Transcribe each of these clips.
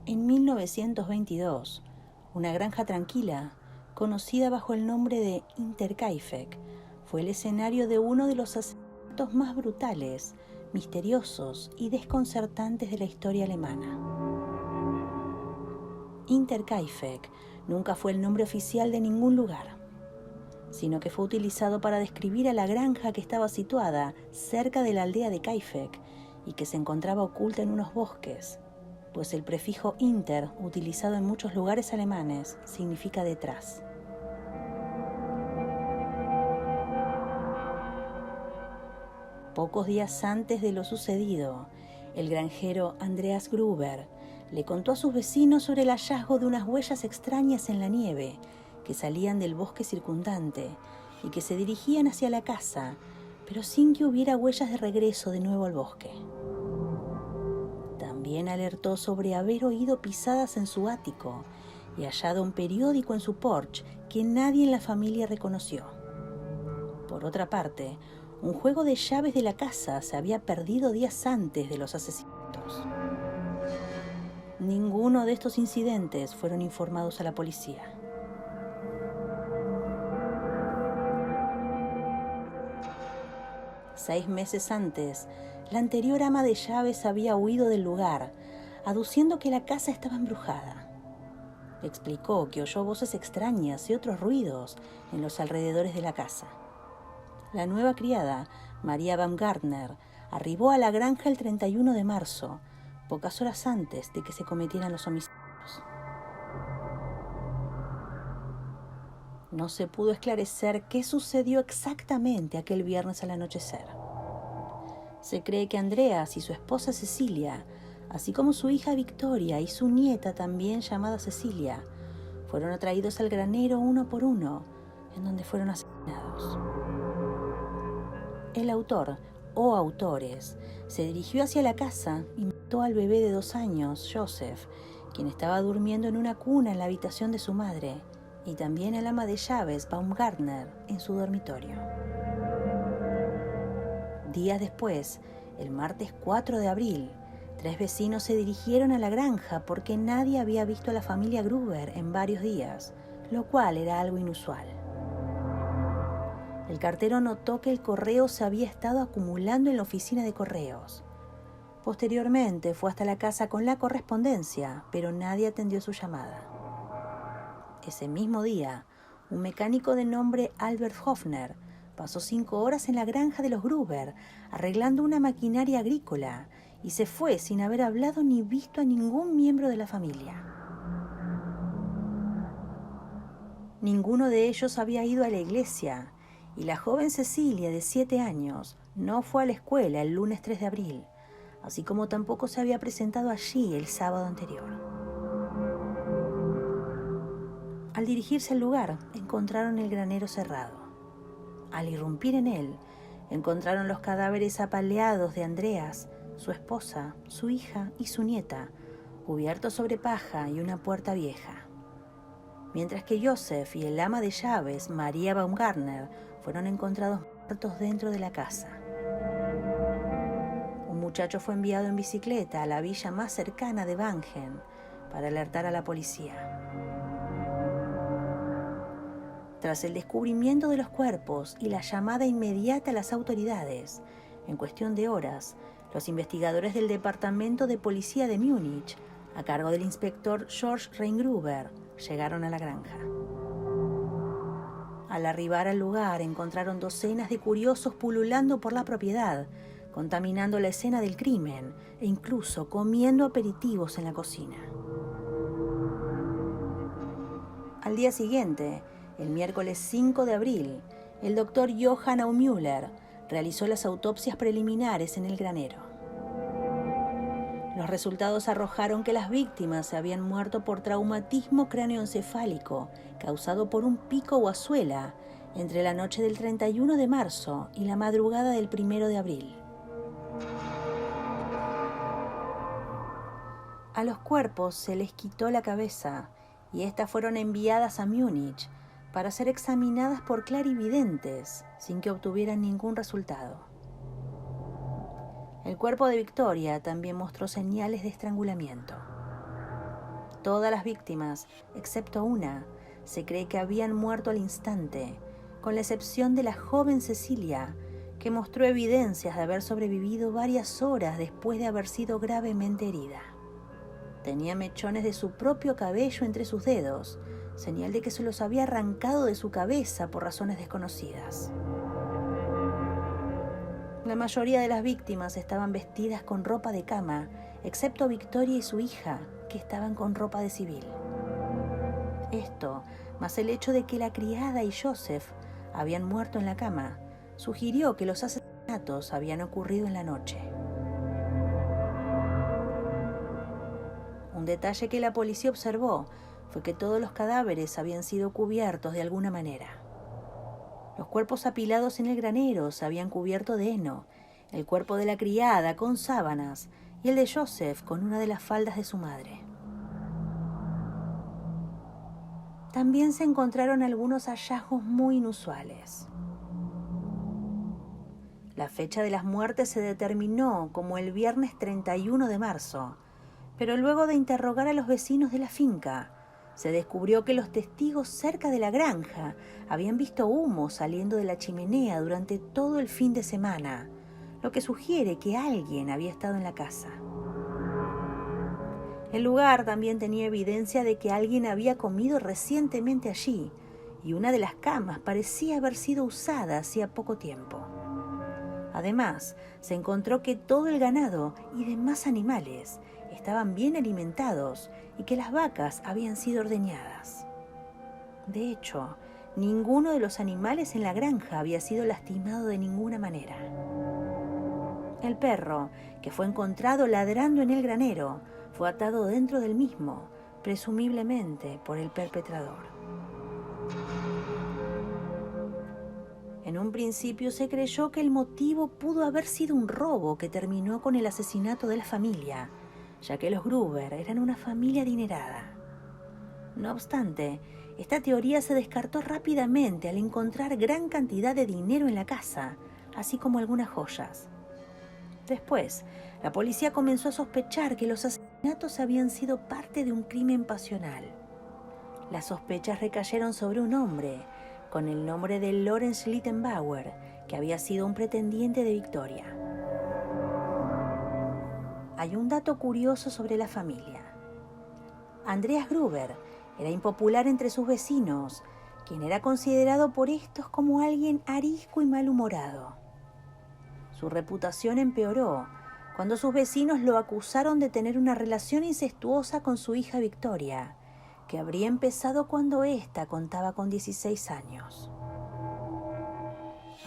En 1922, una granja tranquila, conocida bajo el nombre de Hinterkaifeck, fue el escenario de uno de los asesinatos más brutales, misteriosos y desconcertantes de la historia alemana. Hinterkaifeck nunca fue el nombre oficial de ningún lugar, sino que fue utilizado para describir a la granja que estaba situada cerca de la aldea de Kaifeck y que se encontraba oculta en unos bosques, pues el prefijo Hinter, utilizado en muchos lugares alemanes, significa detrás. Pocos días antes de lo sucedido, el granjero Andreas Gruber le contó a sus vecinos sobre el hallazgo de unas huellas extrañas en la nieve que salían del bosque circundante y que se dirigían hacia la casa, pero sin que hubiera huellas de regreso de nuevo al bosque. También alertó sobre haber oído pisadas en su ático y hallado un periódico en su porche que nadie en la familia reconoció. Por otra parte, un juego de llaves de la casa se había perdido días antes de los asesinatos. Ninguno de estos incidentes fueron informados a la policía. Seis meses antes, la anterior ama de llaves había huido del lugar, aduciendo que la casa estaba embrujada. Explicó que oyó voces extrañas y otros ruidos en los alrededores de la casa. La nueva criada, Maria Baumgartner, arribó a la granja el 31 de marzo, pocas horas antes de que se cometieran los homicidios. No se pudo esclarecer qué sucedió exactamente aquel viernes al anochecer. Se cree que Andreas y su esposa Cecilia, así como su hija Victoria y su nieta también llamada Cecilia, fueron atraídos al granero uno por uno, en donde fueron asesinados. El autor, o autores, se dirigió hacia la casa y mató al bebé de 2 años, Joseph, quien estaba durmiendo en una cuna en la habitación de su madre, y también al ama de llaves, Baumgartner, en su dormitorio. Días después, el martes 4 de abril, 3 vecinos se dirigieron a la granja porque nadie había visto a la familia Gruber en varios días, lo cual era algo inusual. El cartero notó que el correo se había estado acumulando en la oficina de correos. Posteriormente fue hasta la casa con la correspondencia, pero nadie atendió su llamada. Ese mismo día, un mecánico de nombre Albert Hofner pasó 5 horas en la granja de los Gruber arreglando una maquinaria agrícola y se fue sin haber hablado ni visto a ningún miembro de la familia. Ninguno de ellos había ido a la iglesia y la joven Cecilia, de 7 años, no fue a la escuela el lunes 3 de abril, así como tampoco se había presentado allí el sábado anterior. Al dirigirse al lugar, encontraron el granero cerrado. Al irrumpir en él, encontraron los cadáveres apaleados de Andreas, su esposa, su hija y su nieta, cubiertos sobre paja y una puerta vieja. Mientras que Joseph y el ama de llaves, Maria Baumgartner, fueron encontrados muertos dentro de la casa. Un muchacho fue enviado en bicicleta a la villa más cercana de Wangen para alertar a la policía. Tras el descubrimiento de los cuerpos y la llamada inmediata a las autoridades, en cuestión de horas, los investigadores del Departamento de Policía de Múnich, a cargo del inspector George Reingruber, llegaron a la granja. Al arribar al lugar, encontraron docenas de curiosos pululando por la propiedad, contaminando la escena del crimen e incluso comiendo aperitivos en la cocina. Al día siguiente, el miércoles 5 de abril, el doctor Johann Aumüller realizó las autopsias preliminares en el granero. Los resultados arrojaron que las víctimas se habían muerto por traumatismo cráneoencefálico causado por un pico o azuela entre la noche del 31 de marzo y la madrugada del 1 de abril. A los cuerpos se les quitó la cabeza y estas fueron enviadas a Múnich para ser examinadas por clarividentes sin que obtuvieran ningún resultado. El cuerpo de Victoria también mostró señales de estrangulamiento. Todas las víctimas, excepto una, se cree que habían muerto al instante, con la excepción de la joven Cecilia, que mostró evidencias de haber sobrevivido varias horas después de haber sido gravemente herida. Tenía mechones de su propio cabello entre sus dedos, señal de que se los había arrancado de su cabeza por razones desconocidas. La mayoría de las víctimas estaban vestidas con ropa de cama, excepto Victoria y su hija, que estaban con ropa de civil. Esto, más el hecho de que la criada y Joseph habían muerto en la cama, sugirió que los asesinatos habían ocurrido en la noche. Un detalle que la policía observó fue que todos los cadáveres habían sido cubiertos de alguna manera. Los cuerpos apilados en el granero se habían cubierto de heno, el cuerpo de la criada con sábanas y el de Joseph con una de las faldas de su madre. También se encontraron algunos hallazgos muy inusuales. La fecha de las muertes se determinó como el viernes 31 de marzo, pero luego de interrogar a los vecinos de la finca, se descubrió que los testigos cerca de la granja habían visto humo saliendo de la chimenea durante todo el fin de semana, lo que sugiere que alguien había estado en la casa. El lugar también tenía evidencia de que alguien había comido recientemente allí, y una de las camas parecía haber sido usada hacía poco tiempo. Además, se encontró que todo el ganado y demás animales estaban bien alimentados y que las vacas habían sido ordeñadas. De hecho, ninguno de los animales en la granja había sido lastimado de ninguna manera. El perro, que fue encontrado ladrando en el granero, fue atado dentro del mismo, presumiblemente por el perpetrador. En un principio se creyó que el motivo pudo haber sido un robo que terminó con el asesinato de la familia, ya que los Gruber eran una familia adinerada. No obstante, esta teoría se descartó rápidamente al encontrar gran cantidad de dinero en la casa, así como algunas joyas. Después, la policía comenzó a sospechar que los asesinatos habían sido parte de un crimen pasional. Las sospechas recayeron sobre un hombre, con el nombre de Lawrence Schlittenbauer, que había sido un pretendiente de Victoria. Hay un dato curioso sobre la familia. Andreas Gruber era impopular entre sus vecinos, quien era considerado por estos como alguien arisco y malhumorado. Su reputación empeoró cuando sus vecinos lo acusaron de tener una relación incestuosa con su hija Victoria, que habría empezado cuando ésta contaba con 16 años.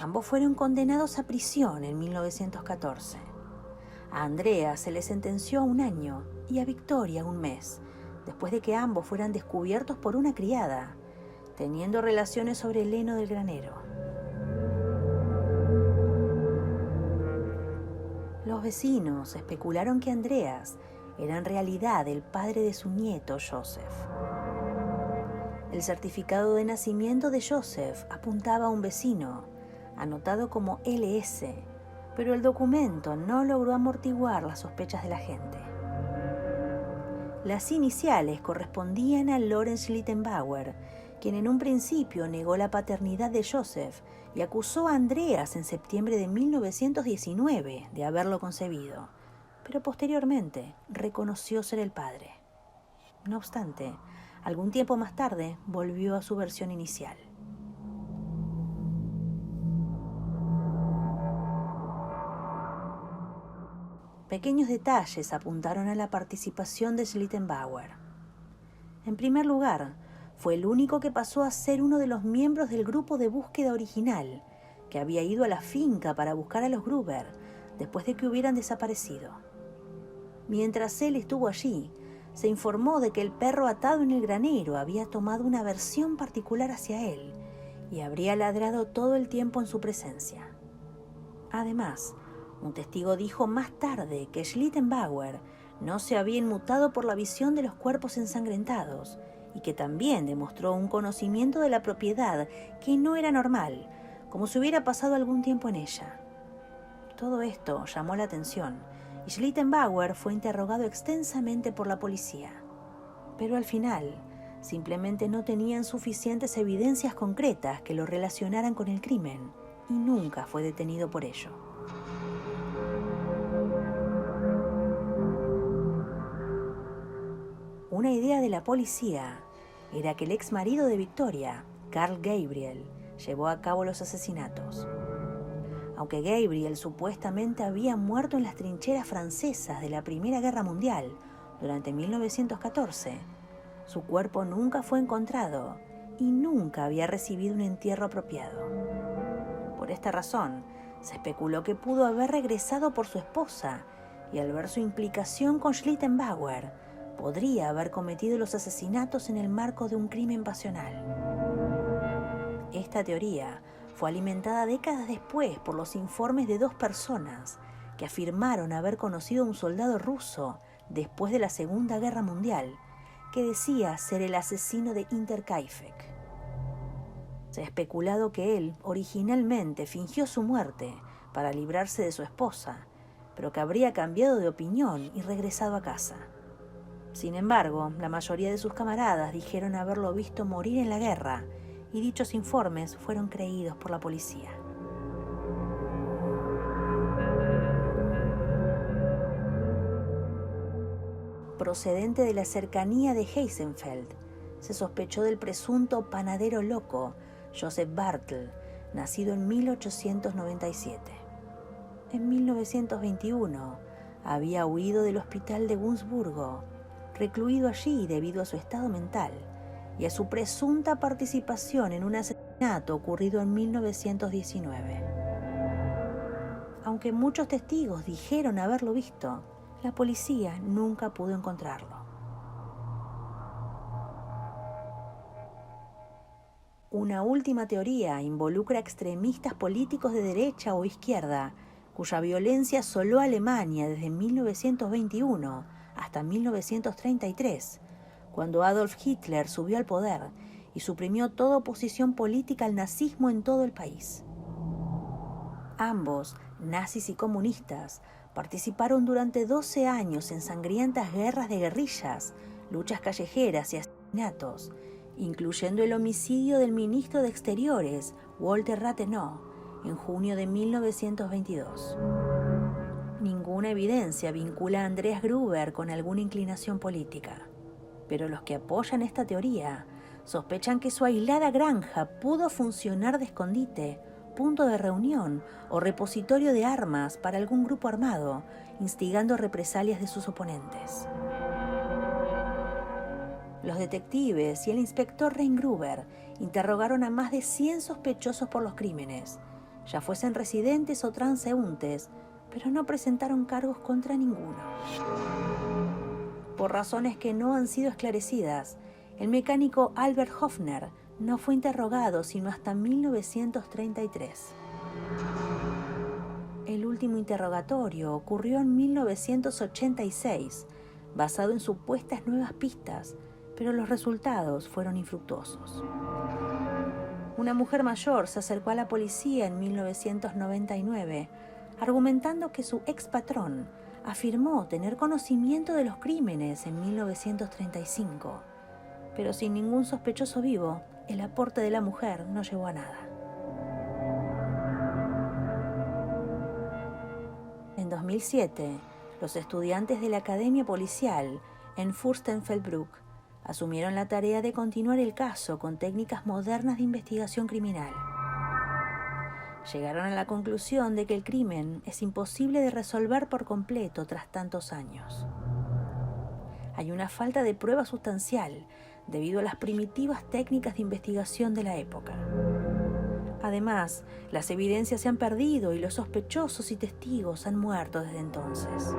Ambos fueron condenados a prisión en 1914. A Andrea se le sentenció a 1 año y a Victoria 1 mes, después de que ambos fueran descubiertos por una criada, teniendo relaciones sobre el heno del granero. Los vecinos especularon que Andreas era en realidad el padre de su nieto Joseph. El certificado de nacimiento de Joseph apuntaba a un vecino, anotado como LS, pero el documento no logró amortiguar las sospechas de la gente. Las iniciales correspondían a Lawrence Schlittenbauer, quien en un principio negó la paternidad de Joseph y acusó a Andreas en septiembre de 1919 de haberlo concebido, pero posteriormente reconoció ser el padre. No obstante, algún tiempo más tarde volvió a su versión inicial. Pequeños detalles apuntaron a la participación de Schlittenbauer. En primer lugar, fue el único que pasó a ser uno de los miembros del grupo de búsqueda original, que había ido a la finca para buscar a los Gruber después de que hubieran desaparecido. Mientras él estuvo allí, se informó de que el perro atado en el granero había tomado una aversión particular hacia él y habría ladrado todo el tiempo en su presencia. Además, un testigo dijo más tarde que Schlittenbauer no se había inmutado por la visión de los cuerpos ensangrentados y que también demostró un conocimiento de la propiedad que no era normal, como si hubiera pasado algún tiempo en ella. Todo esto llamó la atención y Schlittenbauer fue interrogado extensamente por la policía. pero al final simplemente no tenían suficientes evidencias concretas que lo relacionaran con el crimen y nunca fue detenido por ello. Una idea de la policía era que el ex marido de Victoria, Carl Gabriel, llevó a cabo los asesinatos. Aunque Gabriel supuestamente había muerto en las trincheras francesas de la Primera Guerra Mundial durante 1914, su cuerpo nunca fue encontrado y nunca había recibido un entierro apropiado. Por esta razón, se especuló que pudo haber regresado por su esposa y al ver su implicación con Schlittenbauer, podría haber cometido los asesinatos en el marco de un crimen pasional. Esta teoría fue alimentada décadas después por los informes de dos personas que afirmaron haber conocido a un soldado ruso después de la Segunda Guerra Mundial que decía ser el asesino de Hinterkaifeck. Se ha especulado que él originalmente fingió su muerte para librarse de su esposa, pero que habría cambiado de opinión y regresado a casa. Sin embargo, la mayoría de sus camaradas dijeron haberlo visto morir en la guerra, y dichos informes fueron creídos por la policía. Procedente de la cercanía de Heisenfeld, se sospechó del presunto panadero loco Joseph Bartl, nacido en 1897. En 1921 había huido del hospital de Wurzburgo, recluido allí debido a su estado mental y a su presunta participación en un asesinato ocurrido en 1919. Aunque muchos testigos dijeron haberlo visto, la policía nunca pudo encontrarlo. Una última teoría involucra extremistas políticos de derecha o izquierda, cuya violencia asoló a Alemania desde 1921 hasta 1933, cuando Adolf Hitler subió al poder y suprimió toda oposición política al nazismo en todo el país. Ambos, nazis y comunistas, participaron durante 12 años en sangrientas guerras de guerrillas, luchas callejeras y asesinatos, incluyendo el homicidio del ministro de Exteriores, Walter Rathenau, en junio de 1922. Ninguna evidencia vincula a Andreas Gruber con alguna inclinación política, pero los que apoyan esta teoría sospechan que su aislada granja pudo funcionar de escondite, punto de reunión o repositorio de armas para algún grupo armado, instigando represalias de sus oponentes. Los detectives y el inspector Rein Gruber interrogaron a más de 100 sospechosos por los crímenes, ya fuesen residentes o transeúntes, pero no presentaron cargos contra ninguno. Por razones que no han sido esclarecidas, el mecánico Albert Hofner no fue interrogado sino hasta 1933. El último interrogatorio ocurrió en 1986, basado en supuestas nuevas pistas, pero los resultados fueron infructuosos. Una mujer mayor se acercó a la policía en 1999, argumentando que su expatrón afirmó tener conocimiento de los crímenes en 1935, pero sin ningún sospechoso vivo, el aporte de la mujer no llevó a nada. En 2007, los estudiantes de la Academia Policial en Fürstenfeldbruck asumieron la tarea de continuar el caso con técnicas modernas de investigación criminal. Llegaron a la conclusión de que el crimen es imposible de resolver por completo tras tantos años. Hay una falta de prueba sustancial debido a las primitivas técnicas de investigación de la época. Además, las evidencias se han perdido y los sospechosos y testigos han muerto desde entonces.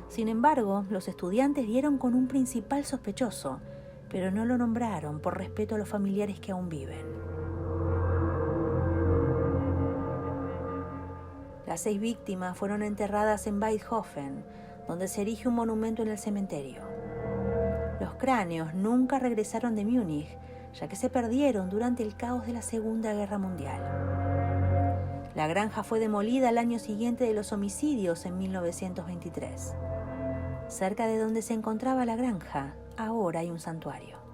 Sin embargo, los estudiantes dieron con un principal sospechoso, pero no lo nombraron por respeto a los familiares que aún viven. Las 6 víctimas fueron enterradas en Weidhofen, donde se erige un monumento en el cementerio. Los cráneos nunca regresaron de Múnich, ya que se perdieron durante el caos de la Segunda Guerra Mundial. La granja fue demolida al año siguiente de los homicidios en 1923. Cerca de donde se encontraba la granja, ahora hay un santuario.